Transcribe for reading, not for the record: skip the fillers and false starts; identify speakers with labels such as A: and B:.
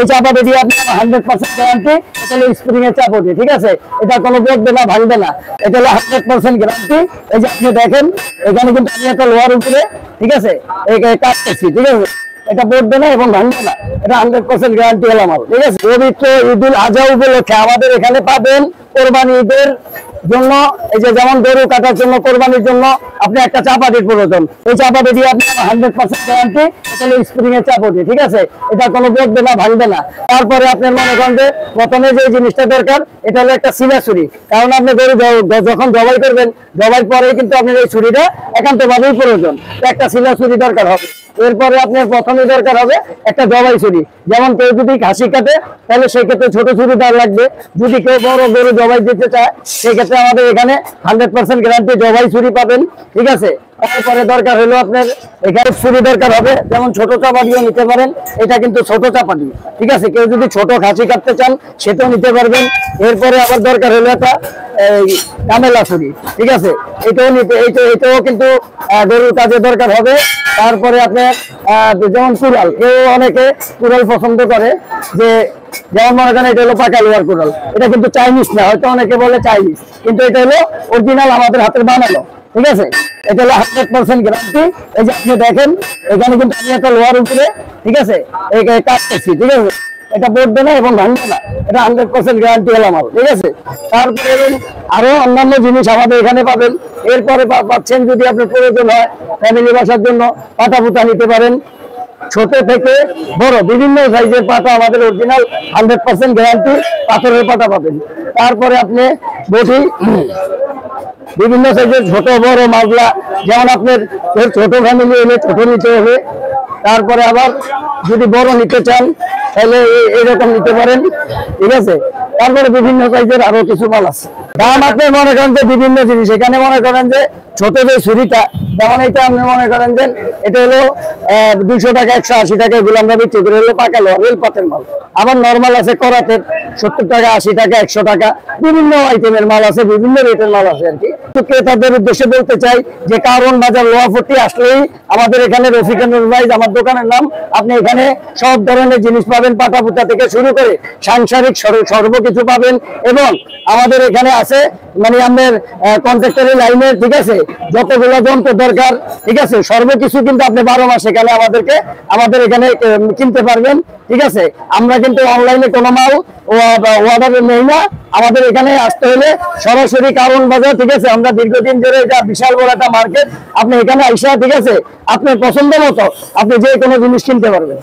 A: এই চাপাটি দিয়ে আপনি 100% গ্যারান্টি। এটা হলো স্প্রিং এর চাপাটি, ঠিক আছে? এটা কোনো বদবে না, ভাঙবে না। এটা হলো 100% গ্যারান্টি। এই যে আপনি দেখেন এখানে কিন্তু আমি একটা লোহার উপরে, ঠিক আছে, এই কাটতেছি, ঠিক আছে? এটা বদবে না এবং ভাঙবে না। এটা 100% গ্যারান্টি হলো আমার, ঠিক আছে? পবিত্র ঈদুল আজহা উপলক্ষে আমাদের এখানে পাবেন কোরবানি ঈদের জন্য, এই যে যেমন গরু কাটার জন্য, কোরবানির জন্য আপনি একটা চাপাটির প্রয়োজন। এই চাপাটি দিয়ে আপনি 100% গ্যারান্টি। এটা হলো স্প্রিং এর চাপাটি, ঠিক আছে? এটা কোনো বদবে না, ভাঙবে না। তারপরে আপনার মনে করেন যে প্রথমে যে জিনিসটা দরকার, এটা হলো একটা সিলা ছুরি। কারণ আপনি গরু যখন জবাই করবেন, জবাই পরে কিন্তু আপনার এই ছুরিটা একান্তভাবেই প্রয়োজন। একটা সিলা ছুরি দরকার হবে। এরপরে আপনার প্রথমে দরকার হবে একটা জবাই ছুরি। যেমন কেউ যদি ঘাসি কাটে তাহলে সেক্ষেত্রে ছোট ছুরি তার লাগবে। যদি কেউ বড় গরু জবাই দিতে চায় সেক্ষেত্রে আমাদের এখানে 100% গ্যারান্টি জবাই ছুরি পাবেন, ঠিক আছে? তারপরে দরকার হলো আপনার এখানে ছুরি দরকার হবে, যেমন ছোট চাপাটিও নিতে পারেন। এটা কিন্তু ছোট চাপাটি, ঠিক আছে? কেউ যদি ছোট ঘাসি কাটতে চান সেটাও নিতে পারবেন। এরপরে আবার দরকার হলো একটা কামেলা ছুরি, ঠিক আছে? এটাও নিতে, এটাও কিন্তু গরুর কাজে দরকার হবে। তারপরে আপনার যেমন কুড়াল, কেউ অনেকে কুড়াল পছন্দ করে, যে যেমন মনে করেন এটা হলো পাকা লোহার কুড়াল। এটা কিন্তু চাইনিজ না, হয়তো অনেকে বলে চাইনিজ, কিন্তু এটা হলো অরিজিনাল আমাদের হাতের বানানো, ঠিক আছে? এটা হলো 100% গ্যারান্টি। এই যে আপনি দেখেন এখানে কিন্তু আমি একটা লোহার উপরে, ঠিক আছে, কাটতেছি, ঠিক আছে? এটা বদবে না এবং ভাঙবে না। এটা 100% গ্যারান্টি হলো আমার, ঠিক আছে? তারপরে আরো অন্যান্য জিনিস আমাদের এখানে পাবেন। এরপরে পাচ্ছেন যদি আপনার প্রয়োজন হয় ফ্যামিলি বাসার জন্য, পাটা পুতা নিতে পারেন। ছোট থেকে বড় বিভিন্ন সাইজের পাটা আমাদের অরিজিনাল 100% গ্যারান্টি পাথরের পাটা পাবেন। তারপরে আপনি বটি বিভিন্ন সাইজের ছোট বড় মাজলা, যেমন আপনার ছোট ফ্যামিলি হলে ছোট নিতে হবে। তারপরে আবার যদি বড় নিতে চান তাহলে এরকম নিতে পারেন, ঠিক আছে? তারপরে বিভিন্ন সাইজের আরো কিছু মাল আছে। দাম আপনি মনে করেন যে বিভিন্ন জিনিস, এখানে মনে করেন যে ছোট যে ছুরিটা, যেমন এটা আপনি মনে করেন যে এটা হলো 200 টাকা, 180 টাকা, এগুলো আমরা বিক্রি করি, হলো পাকা লোহা রেল পাতের মাল। আবার নর্মাল আছে করাতের 70 টাকা, 80 টাকা, 100 টাকা, বিভিন্ন আইটেমের মাল আছে, বিভিন্ন রেটের মাল আছে আর কি। তো ক্রেতাদের উদ্দেশ্যে বলতে চাই যে কারণ বাজার লোহাপট্টি আসলেই আমাদের এখানে রফিক এন্টারপ্রাইজ আমার দোকানের নাম। আপনি এখানে সব ধরনের জিনিস পাবেন, পাটা পুতা থেকে শুরু করে সাংসারিক সর্বকিছু পাবেন। এবং আমাদের এখানে আছে মানে আমাদের কন্ট্রাক্টরের লাইনের, ঠিক আছে, যতগুলো যন্ত্র দরকার, ঠিক আছে, সর্বকিছু কিন্তু আপনি 12 মাস এখানে আমাদের এখানে কিনতে পারবেন, ঠিক আছে? আমরা কিন্তু অনলাইনে কোনো মাল অর্ডার নেই না। আমাদের এখানে আসতে হলে সরাসরি কারণ বাজার, ঠিক আছে? আমরা দীর্ঘদিন ধরে, এটা বিশাল বড় একটা মার্কেট। আপনি এখানে আইসা, ঠিক আছে, আপনার পছন্দ মতো আপনি যে কোনো জিনিস কিনতে পারবেন।